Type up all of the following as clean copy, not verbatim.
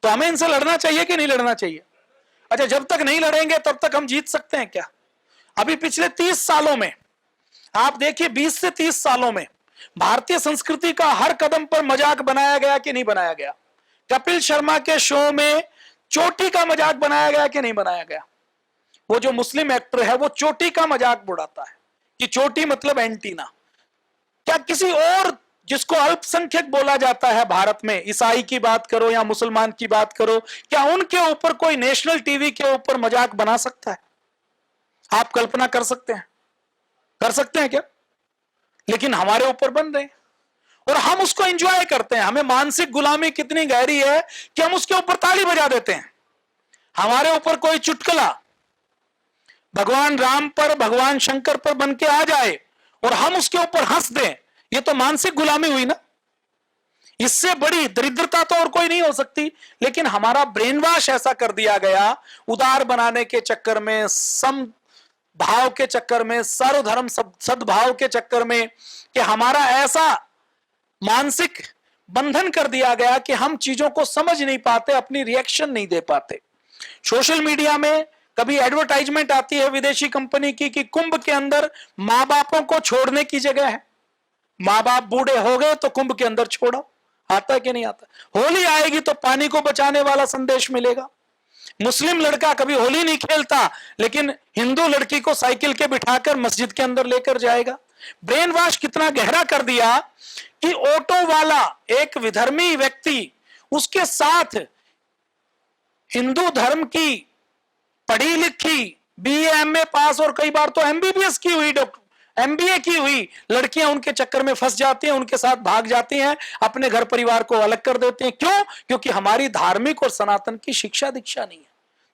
तो हमें इनसे लड़ना चाहिए कि नहीं लड़ना चाहिए? अच्छा, जब तक नहीं लड़ेंगे तब तक हम जीत सकते हैं क्या? अभी पिछले 30 सालों में आप देखिए, 20 से 30 सालों में भारतीय संस्कृति का हर कदम पर मजाक बनाया गया कि नहीं बनाया गया? कपिल शर्मा के शो में चोटी का मजाक बनाया गया कि नहीं बनाया गया? वो जो मुस्लिम एक्टर है वो चोटी का मजाक उड़ाता है कि चोटी मतलब एंटीना। क्या किसी और जिसको अल्पसंख्यक बोला जाता है भारत में, ईसाई की बात करो या मुसलमान की बात करो, क्या उनके ऊपर कोई नेशनल टीवी के ऊपर मजाक बना सकता है? आप कल्पना कर सकते हैं? कर सकते हैं क्या? लेकिन हमारे ऊपर बन रहे हैं और हम उसको एंजॉय करते हैं। हमें मानसिक गुलामी कितनी गहरी है कि हम उसके ऊपर ताली बजा देते हैं। हमारे ऊपर कोई चुटकुला भगवान राम पर, भगवान शंकर पर बन के आ जाए और हम उसके ऊपर हंस दें, ये तो मानसिक गुलामी हुई ना। इससे बड़ी दरिद्रता तो और कोई नहीं हो सकती। लेकिन हमारा ब्रेन वॉश ऐसा कर दिया गया, उदार बनाने के चक्कर में, सम भाव के चक्कर में, सर्वधर्म सद्भाव के चक्कर में, कि हमारा ऐसा मानसिक बंधन कर दिया गया कि हम चीजों को समझ नहीं पाते, अपनी रिएक्शन नहीं दे पाते। सोशल मीडिया में कभी एडवर्टाइजमेंट आती है विदेशी कंपनी की कि कुंभ के अंदर मां बापों को छोड़ने की जगह है, मां बाप बूढ़े हो गए तो कुंभ के अंदर छोड़ो। आता है कि नहीं आता? होली आएगी तो पानी को बचाने वाला संदेश मिलेगा। मुस्लिम लड़का कभी होली नहीं खेलता, लेकिन हिंदू लड़की को साइकिल के बिठाकर मस्जिद के अंदर लेकर जाएगा। ब्रेन वॉश कितना गहरा कर दिया कि ऑटो वाला एक विधर्मी व्यक्ति, उसके साथ हिंदू धर्म की पढ़ी लिखी, बीए एमए पास और कई बार तो एमबीबीएस की हुई, एमबीए की हुई लड़कियां उनके चक्कर में फंस जाती हैं, उनके साथ भाग जाती हैं, अपने घर परिवार को अलग कर देते हैं। क्यों? क्योंकि हमारी धार्मिक और सनातन की शिक्षा दीक्षा नहीं है।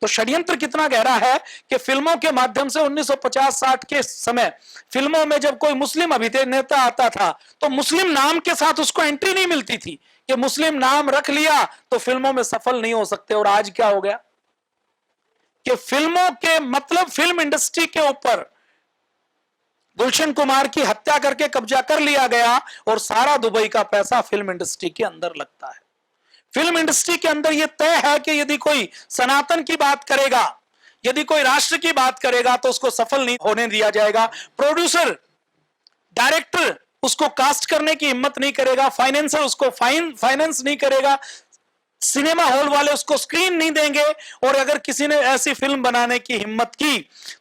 तो षड्यंत्र कितना गहरा है कि फिल्मों के माध्यम से 1950-60 के समय फिल्मों में जब कोई मुस्लिम अभिनेता आता था तो मुस्लिम नाम के साथ उसको एंट्री नहीं मिलती थी, कि मुस्लिम नाम रख लिया तो फिल्मों में सफल नहीं हो सकते। और आज क्या हो गया कि फिल्मों के मतलब फिल्म इंडस्ट्री के ऊपर गुलशन कुमार की हत्या करके कब्जा कर लिया गया और सारा दुबई का पैसा फिल्म इंडस्ट्री के अंदर लगता है। फिल्म इंडस्ट्री के अंदर यह तय है कि यदि कोई सनातन की बात करेगा, यदि कोई राष्ट्र की बात करेगा तो उसको सफल नहीं होने दिया जाएगा। प्रोड्यूसर, डायरेक्टर उसको कास्ट करने की हिम्मत नहीं करेगा, फाइनेंसर उसको फाइनेंस नहीं करेगा, सिनेमा हॉल वाले उसको स्क्रीन नहीं देंगे, और अगर किसी ने ऐसी फिल्म बनाने की हिम्मत की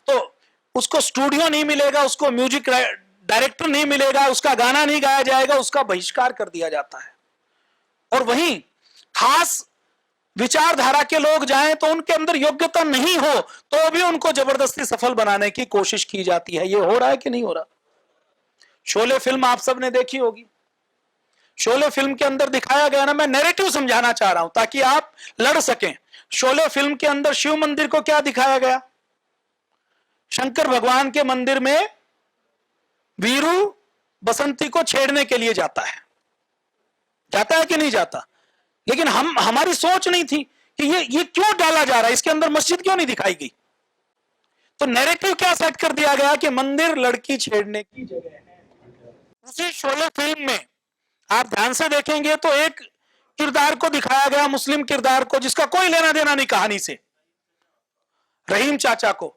तो उसको स्टूडियो नहीं मिलेगा, उसको म्यूजिक डायरेक्टर नहीं मिलेगा, उसका गाना नहीं गाया जाएगा, उसका बहिष्कार कर दिया जाता है। और वहीं खास विचारधारा के लोग जाएं तो उनके अंदर योग्यता नहीं हो तो भी उनको जबरदस्ती सफल बनाने की कोशिश की जाती है। यह हो रहा है कि नहीं हो रहा? शोले फिल्म आप सबने देखी होगी। शोले फिल्म के अंदर दिखाया गया ना, मैं नैरेटिव समझाना चाह रहा हूं ताकि आप लड़ सकें। शोले फिल्म के अंदर शिव मंदिर को क्या दिखाया गया? शंकर भगवान के मंदिर में वीरू बसंती को छेड़ने के लिए जाता है कि नहीं जाता? लेकिन हमारी सोच नहीं थी कि ये क्यों डाला जा रहा है, इसके अंदर मस्जिद क्यों नहीं दिखाई गई? तो नैरेटिव क्या सेट कर दिया गया कि मंदिर लड़की छेड़ने की जगह है। उसी शोले फिल्म में आप ध्यान से देखेंगे तो एक किरदार को दिखाया गया, मुस्लिम किरदार को, जिसका कोई लेना देना नहीं कहानी से, रहीम चाचा को,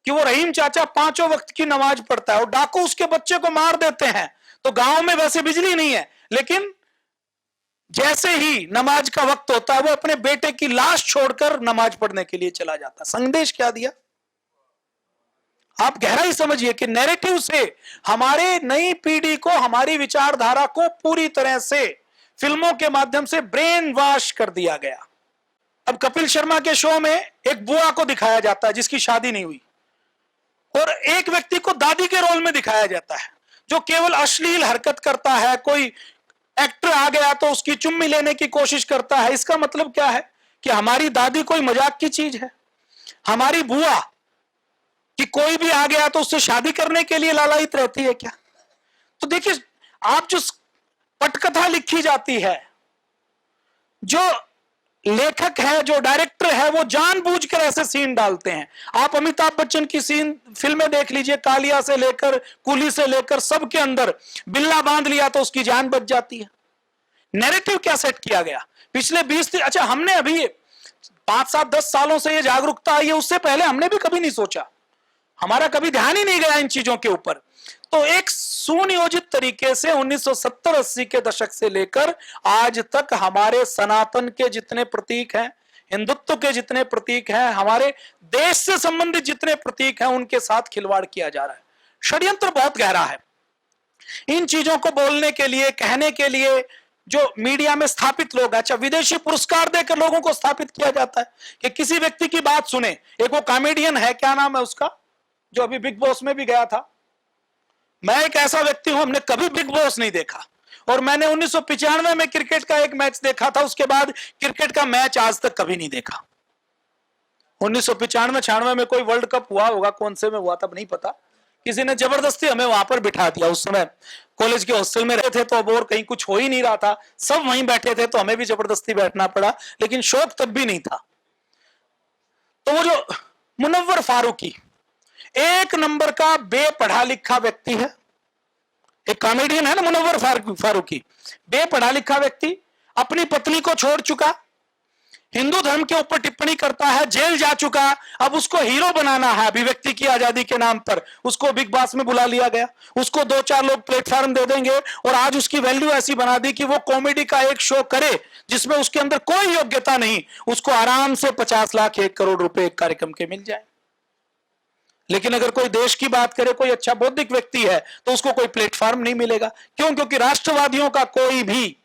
कि वो रहीम चाचा 5 वक्त की नमाज पढ़ता है और डाकू उसके बच्चे को मार देते हैं। तो गांव में वैसे बिजली नहीं है, लेकिन जैसे ही नमाज का वक्त होता है वो अपने बेटे की लाश छोड़कर नमाज पढ़ने के लिए चला जाता है। संदेश क्या दिया? आप गहराई समझिए कि नैरेटिव से हमारे नई पीढ़ी को, हमारी विचारधारा को पूरी तरह से फिल्मों के माध्यम से ब्रेन वॉश कर दिया गया। अब कपिल शर्मा के शो में एक बुआ को दिखाया जाता है जिसकी शादी नहीं हुई, और एक व्यक्ति को दादी के रोल में दिखाया जाता है जो केवल अश्लील हरकत करता है। कोई एक्टर आ गया तो उसकी चुम्मी लेने की कोशिश करता है। इसका मतलब क्या है कि हमारी दादी कोई मजाक की चीज है? हमारी बुआ कि कोई भी आ गया तो उससे शादी करने के लिए लालायित रहती है क्या? तो देखिए, आप जो पटकथा लिखी जाती है, जो लेखक है, जो डायरेक्टर है, वो जानबूझकर ऐसे सीन डालते हैं। आप अमिताभ बच्चन की फिल्में देख लीजिए, कालिया से लेकर कुली से लेकर सबके अंदर बिल्ला बांध लिया तो उसकी जान बच जाती है। नैरेटिव क्या सेट किया गया पिछले 20 अच्छा, हमने अभी 5-7 10 सालों से ये जागरूकता आई है, उससे पहले हमने भी कभी नहीं सोचा, हमारा कभी ध्यान ही नहीं गया इन चीजों के ऊपर। तो एक सुनियोजित तरीके से 1970-80 के दशक से लेकर आज तक हमारे सनातन के जितने प्रतीक हैं, हिंदुत्व के जितने प्रतीक हैं, हमारे देश से संबंधित जितने प्रतीक हैं, उनके साथ खिलवाड़ किया जा रहा है। षड्यंत्र बहुत गहरा है। इन चीजों को बोलने के लिए, कहने के लिए जो मीडिया में स्थापित लोग, अच्छा विदेशी पुरस्कार देकर लोगों को स्थापित किया जाता है कि किसी व्यक्ति की बात सुने। एक वो कॉमेडियन है, क्या नाम है उसका, जो अभी बिग बॉस में भी गया था। मैं एक ऐसा व्यक्ति हूं, हमने कभी बिग बॉस नहीं देखा, और मैंने 1995 में क्रिकेट का एक मैच देखा था, उसके बाद क्रिकेट का मैच आज तक कभी नहीं देखा। 1995-96 में कोई वर्ल्ड कप हुआ होगा, कौन से में हुआ तब नहीं पता, किसी ने जबरदस्ती हमें वहां पर बिठा दिया। उस समय कॉलेज के हॉस्टल में रहे थे, तो अब और कहीं कुछ हो ही नहीं रहा था, सब वहीं बैठे थे, तो हमें भी जबरदस्ती बैठना पड़ा, लेकिन शौक तब भी नहीं था। तो वो जो मुनव्वर फारूकी एक नंबर का बेपढ़ा लिखा व्यक्ति है, एक कॉमेडियन है ना मुनव्वर फारूकी, बेपढ़ा लिखा व्यक्ति, अपनी पत्नी को छोड़ चुका, हिंदू धर्म के ऊपर टिप्पणी करता है, जेल जा चुका, अब उसको हीरो बनाना है अभिव्यक्ति की आजादी के नाम पर, उसको बिग बॉस में बुला लिया गया, उसको 2-4 लोग प्लेटफॉर्म दे देंगे, और आज उसकी वैल्यू ऐसी बना दी कि वो कॉमेडी का एक शो करे जिसमें उसके अंदर कोई योग्यता नहीं, उसको आराम से 50 लाख 1 करोड़ रुपए एक कार्यक्रम के मिल जाए। लेकिन अगर कोई देश की बात करे, कोई अच्छा बौद्धिक व्यक्ति है, तो उसको कोई प्लेटफॉर्म नहीं मिलेगा। क्यों? क्योंकि राष्ट्रवादियों का कोई भी,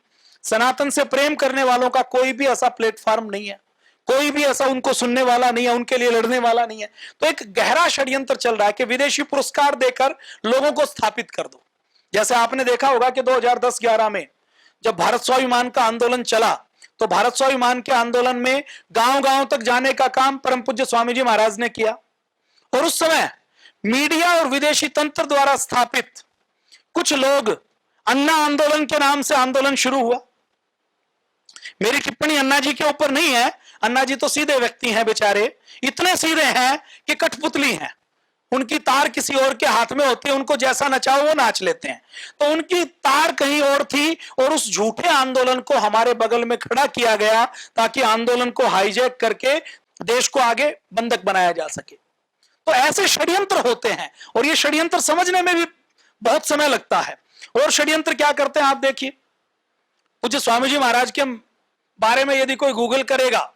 सनातन से प्रेम करने वालों का कोई भी ऐसा प्लेटफॉर्म नहीं है, कोई भी ऐसा उनको सुनने वाला नहीं है, उनके लिए लड़ने वाला नहीं है। तो एक गहरा षड्यंत्र चल रहा है कि विदेशी पुरस्कार देकर लोगों को स्थापित कर दो। जैसे आपने देखा होगा कि 2010-11 में जब भारत स्वाभिमान का आंदोलन चला, तो भारत स्वाभिमान के आंदोलन में गांव-गांव तक जाने का काम परम पूज्य स्वामी जी महाराज ने किया, और उस समय मीडिया और विदेशी तंत्र द्वारा स्थापित कुछ लोग, अन्ना आंदोलन के नाम से आंदोलन शुरू हुआ। मेरी टिप्पणी अन्ना जी के ऊपर नहीं है, अन्ना जी तो सीधे व्यक्ति हैं बेचारे, इतने सीधे हैं कि कठपुतली हैं, उनकी तार किसी और के हाथ में होती है, उनको जैसा नचाओ वो नाच लेते हैं। तो उनकी तार कहीं और थी, और उस झूठे आंदोलन को हमारे बगल में खड़ा किया गया ताकि आंदोलन को हाईजैक करके देश को आगे बंधक बनाया जा सके। तो ऐसे षड्यंत्र होते हैं, और ये षड्यंत्र समझने में भी बहुत समय लगता है। और षड्यंत्र क्या करते हैं आप देखिए, पूज्य स्वामी जी महाराज के बारे में यदि कोई गूगल करेगा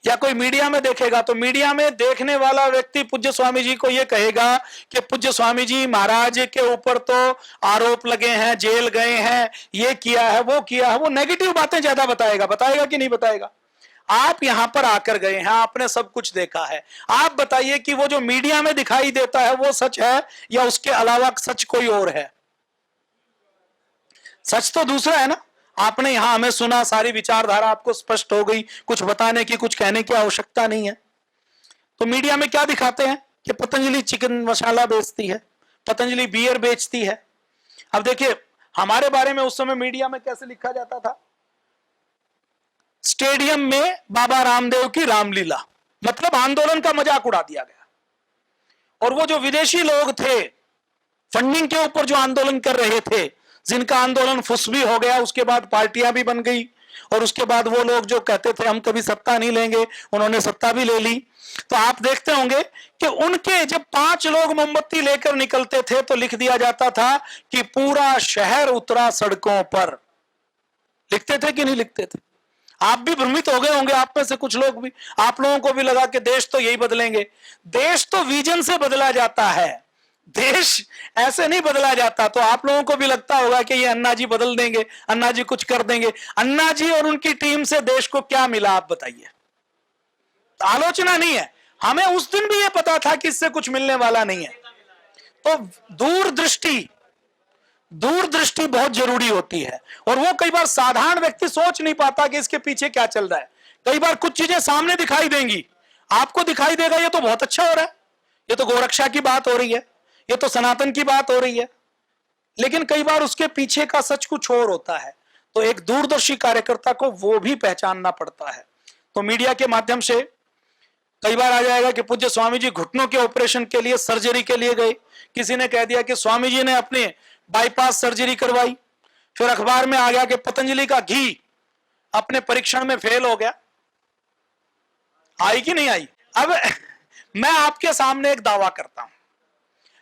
या कोई मीडिया में देखेगा, तो मीडिया में देखने वाला व्यक्ति पूज्य स्वामी जी को यह कहेगा कि पूज्य स्वामी जी महाराज के ऊपर तो आरोप लगे हैं, जेल गए हैं, ये किया है, वो किया है, वो नेगेटिव बातें ज्यादा बताएगा कि नहीं बताएगा? आप यहां पर आकर गए हैं, आपने सब कुछ देखा है, आप बताइए कि वो जो मीडिया में दिखाई देता है वो सच है, या उसके अलावा सच कोई और है? सच तो दूसरा है ना। आपने यहां हमें सुना, सारी विचारधारा आपको स्पष्ट हो गई, कुछ बताने की, कुछ कहने की आवश्यकता नहीं है। तो मीडिया में क्या दिखाते हैं कि पतंजलि चिकन मसाला बेचती है, पतंजलि बियर बेचती है। अब देखिए, हमारे बारे में उस समय मीडिया में कैसे लिखा जाता था, स्टेडियम में बाबा रामदेव की रामलीला, मतलब आंदोलन का मजाक उड़ा दिया गया। और वो जो विदेशी लोग थे, फंडिंग के ऊपर जो आंदोलन कर रहे थे, जिनका आंदोलन फुस भी हो गया, उसके बाद पार्टियां भी बन गई, और उसके बाद वो लोग जो कहते थे हम कभी सत्ता नहीं लेंगे, उन्होंने सत्ता भी ले ली। तो आप देखते होंगे कि उनके जब 5 लोग मोमबत्ती लेकर निकलते थे, तो लिख दिया जाता था कि पूरा शहर उतरा सड़कों पर। लिखते थे कि नहीं लिखते थे? आप भी भ्रमित हो गए होंगे, आप में से कुछ लोग भी, आप लोगों को भी लगा कि देश तो यही बदलेंगे। देश तो विजन से बदला जाता है, देश ऐसे नहीं बदला जाता। तो आप लोगों को भी लगता होगा कि ये अन्ना जी बदल देंगे, अन्ना जी कुछ कर देंगे। अन्ना जी और उनकी टीम से देश को क्या मिला आप बताइए? आलोचना नहीं है, हमें उस दिन भी ये पता था कि इससे कुछ मिलने वाला नहीं है। तो दूरदृष्टि बहुत जरूरी होती है, और वो कई बार साधारण व्यक्ति सोच नहीं पाता कि इसके पीछे क्या चल रहा है। कई बार कुछ चीजें सामने दिखाई देंगी, आपको दिखाई देगा ये तो बहुत अच्छा हो रहा है, ये तो गोरक्षा की बात हो रही है, ये तो सनातन की बात हो रही है, लेकिन कई बार उसके पीछे का सच कुछ और होता है। तो एक दूरदर्शी कार्यकर्ता को वो भी पहचानना पड़ता है। तो मीडिया के माध्यम से कई बार आ जाएगा कि पूज्य स्वामी जी घुटनों के ऑपरेशन के लिए, सर्जरी के लिए गए, किसी ने कह दिया कि स्वामी जी ने अपने बाईपास सर्जरी करवाई, फिर अखबार में आ गया कि पतंजलि का घी अपने परीक्षण में फेल हो गया। आई कि नहीं आई? अब मैं आपके सामने एक दावा करता हूं,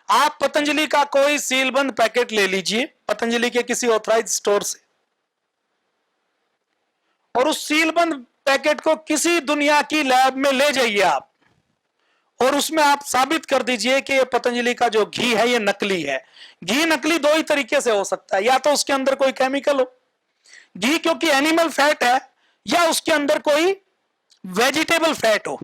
आप पतंजलि का कोई सीलबंद पैकेट ले लीजिए पतंजलि के किसी ऑथराइज स्टोर से, और उस सीलबंद पैकेट को किसी दुनिया की लैब में ले जाइए आप, और उसमें आप साबित कर दीजिए कि ये पतंजलि का जो घी है ये नकली है। घी नकली दो ही तरीके से हो सकता है, या तो उसके अंदर कोई केमिकल हो, घी क्योंकि एनिमल फैट है, या उसके अंदर कोई वेजिटेबल फैट हो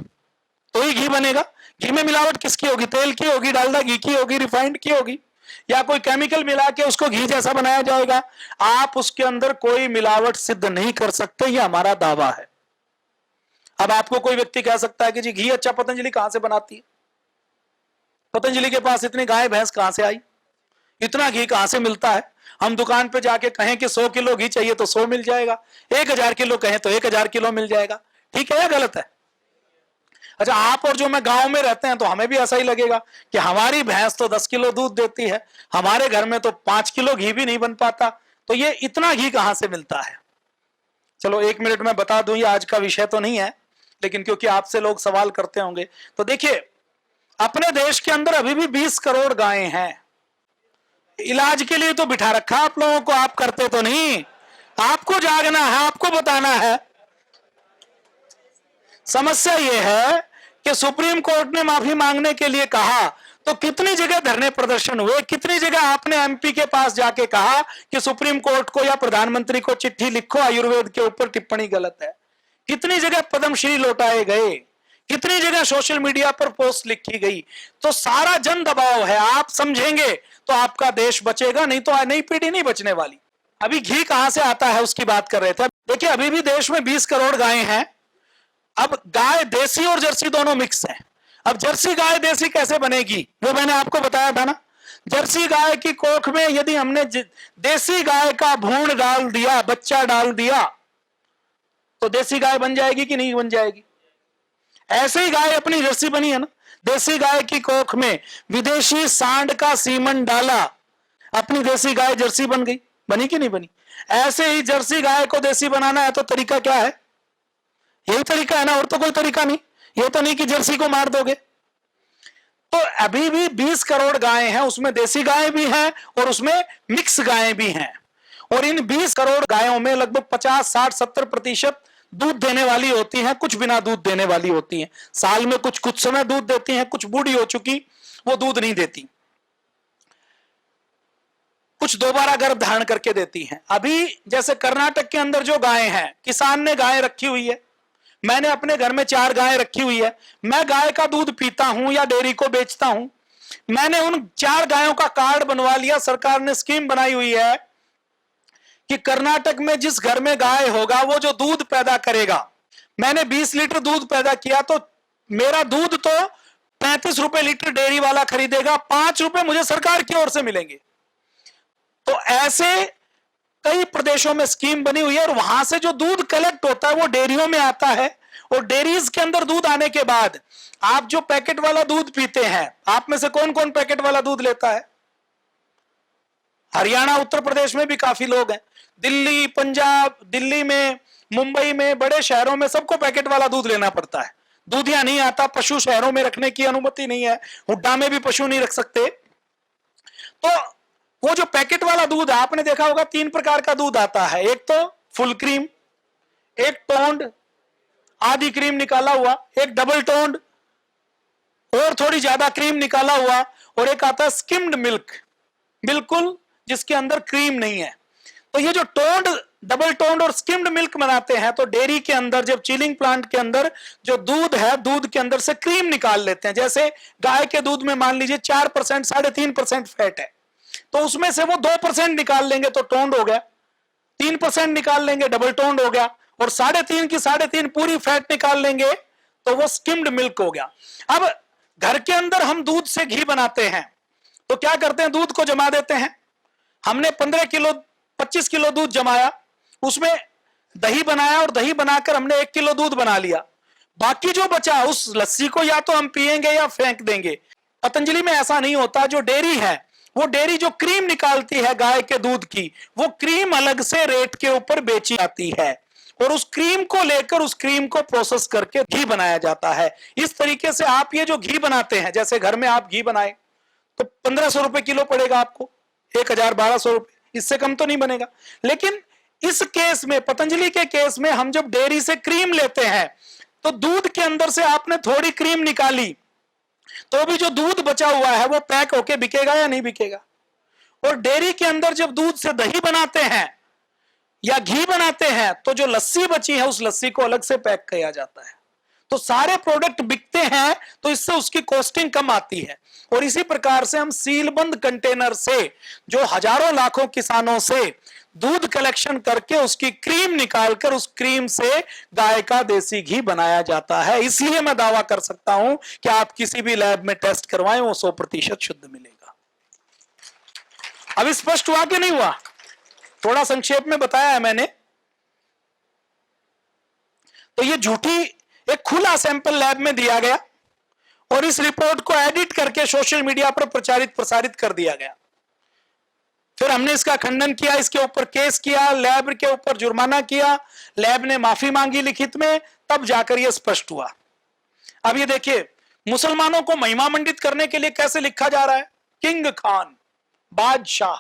तो ही घी बनेगा। घी में मिलावट किसकी होगी? तेल की होगी, डालडा घी की होगी, रिफाइंड की होगी, या कोई केमिकल मिला के उसको घी जैसा बनाया जाएगा। आप उसके अंदर कोई मिलावट सिद्ध नहीं कर सकते, ये हमारा दावा है। अब आपको कोई व्यक्ति कह सकता है कि जी घी अच्छा पतंजलि कहां से बनाती है, पतंजलि के पास इतनी गाय भैंस कहां से आई, इतना घी कहां से मिलता है? हम दुकान पे जाके कहें कि 100 किलो घी चाहिए तो 100 मिल जाएगा, 1000 किलो कहें तो 1000 किलो मिल जाएगा। ठीक है या गलत है? अच्छा, आप और जो मैं गांव में रहते हैं तो हमें भी ऐसा ही लगेगा कि हमारी भैंस तो 10 किलो दूध देती है, हमारे घर में तो 5 किलो घी भी नहीं बन पाता, तो ये इतना घी कहां से मिलता है? चलो 1 मिनट में बता दूं, ये आज का विषय तो नहीं है, लेकिन क्योंकि आपसे लोग सवाल करते होंगे, तो देखिए अपने देश के अंदर अभी भी 20 करोड़ गायें हैं। इलाज के लिए तो बिठा रखा आप लोगों को, आप करते तो नहीं। आपको जागना है, आपको बताना है। समस्या यह है कि सुप्रीम कोर्ट ने माफी मांगने के लिए कहा तो कितनी जगह धरने प्रदर्शन हुए, कितनी जगह आपने एमपी के पास जाके कहा कि सुप्रीम कोर्ट को या प्रधानमंत्री को चिट्ठी लिखो, आयुर्वेद के ऊपर टिप्पणी गलत है। कितनी जगह पद्मश्री लौटाए गए, कितनी जगह सोशल मीडिया पर पोस्ट लिखी गई। तो सारा जन दबाव है, आप समझेंगे तो आपका देश बचेगा, नहीं तो नई पीढ़ी नहीं बचने वाली। अभी घी कहां से आता है उसकी बात कर रहे थे। देखिए अभी भी देश में 20 करोड़ गायें हैं। अब गाय देसी और जर्सी दोनों मिक्स है। अब जर्सी गाय देसी कैसे बनेगी वो मैंने आपको बताया था ना। जर्सी गाय की कोख में यदि हमने देसी गाय का भ्रूण डाल दिया, बच्चा डाल दिया, तो देसी गाय बन जाएगी कि नहीं बन जाएगी? ऐसे ही गाय अपनी जर्सी बनी है ना। देसी गाय की कोख में विदेशी सांड का सीमन डाला, अपनी देसी गाय जर्सी बन गई, बनी कि नहीं बनी? ऐसे ही जर्सी गाय को देसी बनाना है तो तरीका क्या है? यही तरीका है ना, और तो कोई तरीका नहीं। ये तो नहीं कि जर्सी को मार दोगे। तो अभी भी 20 करोड़ गायें हैं, उसमें देसी गायें भी हैं और उसमें मिक्स गायें भी हैं। और इन 20 करोड़ गायों में लगभग 50, 60, 70% दूध देने वाली होती हैं, कुछ बिना दूध देने वाली होती हैं। साल में कुछ समय दूध देती हैं, कुछ बूढ़ी हो चुकी वो दूध नहीं देती, कुछ दोबारा गर्भ धारण करके देती हैं। अभी जैसे कर्नाटक के अंदर जो गायें हैं, किसान ने गाय रखी हुई है, मैंने अपने घर में 4 गायें रखी हुई है, मैं गाय का दूध पीता हूं या डेयरी को बेचता हूं। मैंने उन 4 गायों का कार्ड बनवा लिया। सरकार ने स्कीम बनाई हुई है कि कर्नाटक में जिस घर में गाय होगा वो जो दूध पैदा करेगा, मैंने 20 लीटर दूध पैदा किया तो मेरा दूध तो 35 रुपए लीटर डेयरी वाला खरीदेगा, 5 रुपए मुझे सरकार की ओर से मिलेंगे। तो ऐसे कई प्रदेशों में स्कीम बनी हुई है और वहां से जो दूध कलेक्ट होता है वो डेयरियों में आता है। और डेयरीज के अंदर दूध आने के बाद आप जो पैकेट वाला दूध पीते हैं, आप में से कौन कौन पैकेट वाला दूध लेता है? हरियाणा, उत्तर प्रदेश में भी काफी लोग हैं। दिल्ली, पंजाब, दिल्ली में, मुंबई में, बड़े शहरों में सबको पैकेट वाला दूध लेना पड़ता है। दूधिया नहीं आता, पशु शहरों में रखने की अनुमति नहीं है, हुड्डा में भी पशु नहीं रख सकते। तो वो जो पैकेट वाला दूध आपने देखा होगा, 3 प्रकार का दूध आता है। एक तो फुल क्रीम, एक टोन्ड आधी क्रीम निकाला हुआ, एक डबल टोन्ड और थोड़ी ज्यादा क्रीम निकाला हुआ, और एक आता है स्किम्ड मिल्क, बिल्कुल जिसके अंदर क्रीम नहीं है। तो ये जो टोन्ड, डबल टोन्ड और स्किम्ड मिल्क बनाते हैं, तो डेयरी के अंदर जब चिलिंग प्लांट के अंदर जो दूध है, दूध के अंदर से क्रीम निकाल लेते हैं। जैसे गाय के दूध में मान लीजिए 4%, 3.5% फैट है, तो उसमें से वो 2% निकाल लेंगे तो टोन्ड हो गया, 3% निकाल लेंगे डबल टोन्ड हो गया, और 3.5 की 3.5 पूरी फैट निकाल लेंगे तो वो स्किम्ड मिल्क हो गया। अब घर के अंदर हम दूध से घी बनाते हैं तो क्या करते हैं? दूध को जमा देते हैं। हमने 15 किलो 25 किलो दूध जमाया, उसमें दही बनाया और दही बनाकर हमने 1 किलो दूध बना लिया। बाकी जो बचा उस लस्सी को या तो हम पिएंगे या फेंक देंगे। पतंजलि में ऐसा नहीं होता। जो डेयरी है, वो डेयरी जो क्रीम निकालती है गाय के दूध की, वो क्रीम अलग से रेट के ऊपर बेची जाती है। और उस क्रीम को लेकर उस क्रीम को प्रोसेस करके घी बनाया जाता है। इस तरीके से आप ये जो घी बनाते हैं, जैसे घर में आप घी बनाए तो 1500 रुपए किलो पड़ेगा आपको, 1000-1200 रुपए, इससे कम तो नहीं बनेगा। लेकिन इस केस में, पतंजलि के केस में, हम जब डेयरी से क्रीम लेते हैं तो दूध के अंदर से आपने थोड़ी क्रीम निकाली तो भी जो दूध बचा हुआ है वो पैक होके बिकेगा या नहीं बिकेगा। और डेयरी के अंदर जब दूध से दही बनाते हैं या घी बनाते हैं तो जो लस्सी बची है उस लस्सी को अलग से पैक किया जाता है। तो सारे प्रोडक्ट बिकते हैं तो इससे उसकी कॉस्टिंग कम आती है। और इसी प्रकार से हम सीलबंद कंटेनर से जो हजारों लाखों किसानों से दूध कलेक्शन करके उसकी क्रीम निकालकर उस क्रीम से गाय का देसी घी बनाया जाता है। इसलिए मैं दावा कर सकता हूं कि आप किसी भी लैब में टेस्ट करवाएं वो 100% शुद्ध मिलेगा। अब स्पष्ट हुआ कि नहीं हुआ? थोड़ा संक्षेप में बताया है मैंने। तो ये झूठी एक खुला सैंपल लैब में दिया गया और इस रिपोर्ट को एडिट करके सोशल मीडिया पर प्रचारित प्रसारित कर दिया गया। फिर हमने इसका खंडन किया, इसके ऊपर केस किया, लैब के ऊपर जुर्माना किया, लैब ने माफी मांगी लिखित में, तब जाकर यह स्पष्ट हुआ। अब ये देखिए, मुसलमानों को महिमा मंडित करने के लिए कैसे लिखा जा रहा है, किंग खान, बादशाह।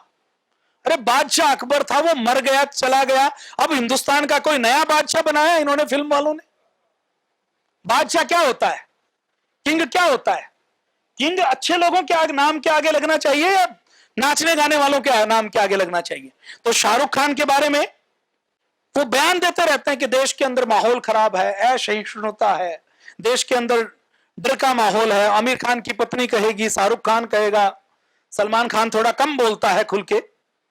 अरे बादशाह अकबर था, वो मर गया, चला गया, अब हिंदुस्तान का कोई नया बादशाह बनाया इन्होंने फिल्म वालों ने। बादशाह क्या होता है, किंग क्या होता है? किंग अच्छे लोगों के नाम के आगे लगना चाहिए या नाचने गाने वालों के नाम के आगे लगना चाहिए? तो शाहरुख खान के बारे में वो बयान देते रहते हैं कि देश के अंदर माहौल खराब है, असहिष्णुता है, देश के अंदर डर का माहौल है। आमिर खान की पत्नी कहेगी, शाहरुख खान कहेगा, सलमान खान थोड़ा कम बोलता है खुल के।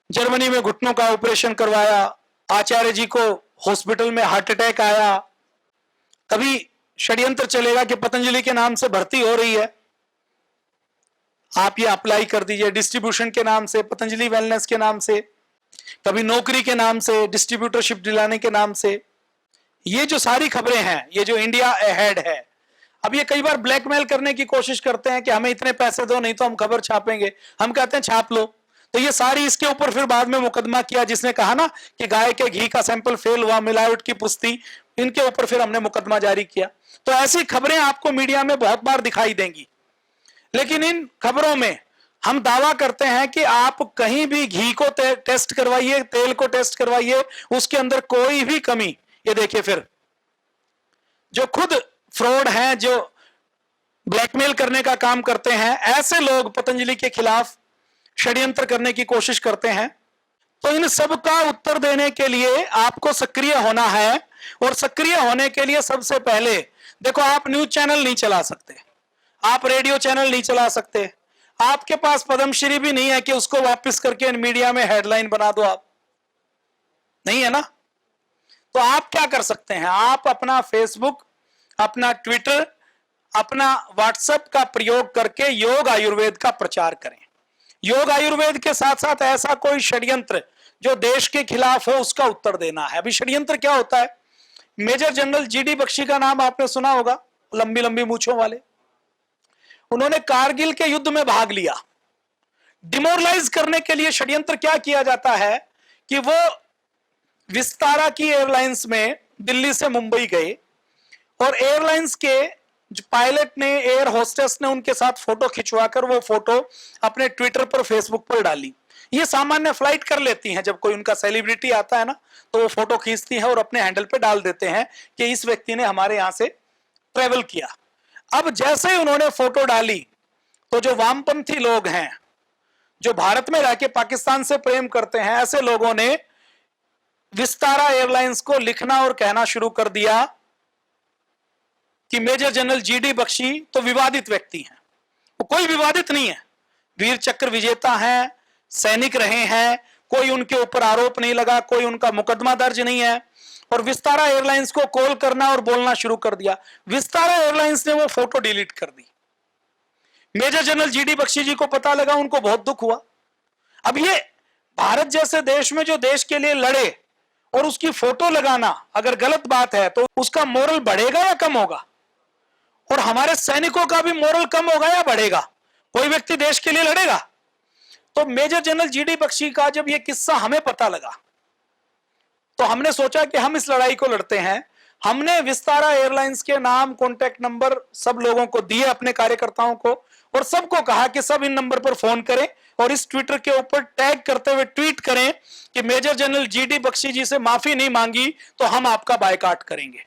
जर्मनी में घुटनों का ऑपरेशन करवाया, आचार्य जी को हॉस्पिटल में हार्ट अटैक आया। कभी षड्यंत्र चलेगा कि पतंजलि के नाम से भर्ती हो रही है, आप ये अप्लाई कर दीजिए, डिस्ट्रीब्यूशन के नाम से, पतंजलि वेलनेस के नाम से, कभी नौकरी के नाम से, डिस्ट्रीब्यूटरशिप दिलाने के नाम से। ये जो सारी खबरें हैं, ये जो इंडिया अहेड है, अब ये कई बार ब्लैकमेल करने की कोशिश करते हैं कि हमें इतने पैसे दो नहीं तो हम खबर छापेंगे। हम कहते हैं छाप लो। तो ये सारी, इसके ऊपर फिर बाद में मुकदमा किया, जिसने कहा ना कि गाय के घी का सैंपल फेल हुआ, मिलावट की पुष्टि, इनके ऊपर फिर हमने मुकदमा जारी किया। तो ऐसी खबरें आपको मीडिया में बहुत बार दिखाई देंगी। लेकिन इन खबरों में हम दावा करते हैं कि आप कहीं भी घी को टेस्ट करवाइए, तेल को टेस्ट करवाइए, उसके अंदर कोई भी कमी, ये देखिए, फिर जो खुद फ्रॉड हैं, जो ब्लैकमेल करने का काम करते हैं, ऐसे लोग पतंजलि के खिलाफ षड्यंत्र करने की कोशिश करते हैं। तो इन सब का उत्तर देने के लिए आपको सक्रिय होना है। और सक्रिय होने के लिए सबसे पहले देखो, आप न्यूज चैनल नहीं चला सकते, आप रेडियो चैनल नहीं चला सकते, आपके पास पद्मश्री भी नहीं है कि उसको वापस करके मीडिया में हेडलाइन बना दो, आप नहीं है ना। तो आप क्या कर सकते हैं, आप अपना फेसबुक, अपना ट्विटर, अपना व्हाट्सएप का प्रयोग करके योग आयुर्वेद का प्रचार करें। योग आयुर्वेद के साथ साथ ऐसा कोई षड्यंत्र जो देश के खिलाफ हो, उसका उत्तर देना है। अभी षड्यंत्र क्या होता है, मेजर जनरल जीडी बख्शी का नाम आपने सुना होगा, लंबी लंबी मूंछों वाले। उन्होंने कारगिल के युद्ध में भाग लिया। डिमोरलाइज करने के लिए षड्यंत्र क्या किया जाता है कि वो विस्तारा की एयरलाइंस में दिल्ली से मुंबई गए और एयरलाइंस के जो पायलट ने, एयर होस्टेस ने उनके साथ फोटो खिंचवाकर वो फोटो अपने ट्विटर पर, फेसबुक पर डाली। ये सामान्य फ्लाइट कर लेती हैं, जब कोई उनका सेलिब्रिटी आता है ना तो वो फोटो खींचती हैं और अपने हैंडल पे डाल देते हैं कि इस व्यक्ति ने हमारे यहां से ट्रेवल किया। अब जैसे ही उन्होंने फोटो डाली तो जो वामपंथी लोग हैं, जो भारत में रह के पाकिस्तान से प्रेम करते हैं, ऐसे लोगों ने विस्तारा एयरलाइंस को लिखना और कहना शुरू कर दिया कि मेजर जनरल जीडी बख्शी तो विवादित व्यक्ति हैं। वो कोई विवादित नहीं है, वीर चक्र विजेता हैं, सैनिक रहे हैं, कोई उनके ऊपर आरोप नहीं लगा, कोई उनका मुकदमा दर्ज नहीं है। और विस्तारा एयरलाइंस को कॉल करना और बोलना शुरू कर दिया। विस्तारा एयरलाइंस ने वो फोटो डिलीट कर दी। मेजर जनरल जीडी बख्शी जी को पता लगा, उनको बहुत दुख हुआ। अब ये भारत जैसे देश में जो देश के लिए लड़े और उसकी फोटो लगाना अगर गलत बात है तो उसका मोरल बढ़ेगा या कम होगा? और हमारे सैनिकों का भी मोरल कम होगा या बढ़ेगा? कोई व्यक्ति देश के लिए लड़ेगा। तो मेजर जनरल जीडी बख्शी का जब यह किस्सा हमें पता लगा तो तो हमने सोचा कि हम इस लड़ाई को लड़ते हैं। हमने विस्तारा एयरलाइंस के नाम, कॉन्टैक्ट नंबर सब लोगों को दिए, अपने कार्यकर्ताओं को, और सबको कहा कि सब इन नंबर पर फोन करें और इस ट्विटर के ऊपर टैग करते हुए ट्वीट करें कि मेजर जनरल जीडी बख्शी जी से माफी नहीं मांगी तो हम आपका बायकॉट करेंगे।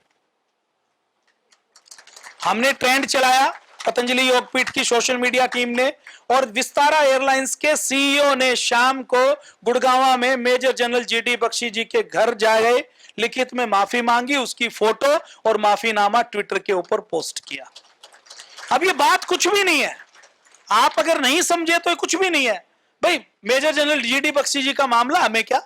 हमने ट्रेंड चलाया, पतंजलि योगपीठ की सोशल मीडिया टीम ने, और विस्तारा एयरलाइंस के सीईओ ने शाम को गुड़गांव में मेजर जनरल जीडी बख्शी जी के घर जाए, लिखित में माफी मांगी, उसकी फोटो और माफीनामा ट्विटर के ऊपर पोस्ट किया। अब ये बात कुछ भी नहीं है, आप अगर नहीं समझे तो ये कुछ भी नहीं है भाई। मेजर जनरल जीडी बख्शी जी का मामला, हमें क्या,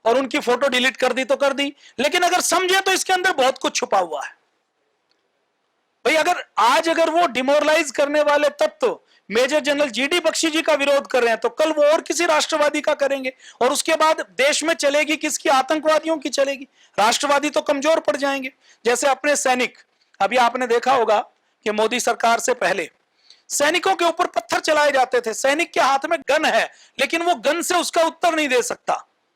और उनकी फोटो डिलीट कर दी तो कर दी, लेकिन अगर समझे तो इसके अंदर बहुत कुछ छुपा हुआ है भाई। अगर वो डिमोरलाइज करने वाले तत्व मेजर जनरल जीडी बख्शी जी का विरोध कर रहे हैं तो कल वो और किसी राष्ट्रवादी का करेंगे, और उसके बाद देश में चलेगी किसकी? आतंकवादियों की चलेगी। राष्ट्रवादी तो कमजोर पड़ जाएंगे। जैसे अपने सैनिक, अभी आपने देखा होगा कि मोदी सरकार से पहले सैनिकों के ऊपर पत्थर चलाए जाते थे। सैनिक के हाथ में गन है, लेकिन वो गन से उसका उत्तर नहीं दे सकता।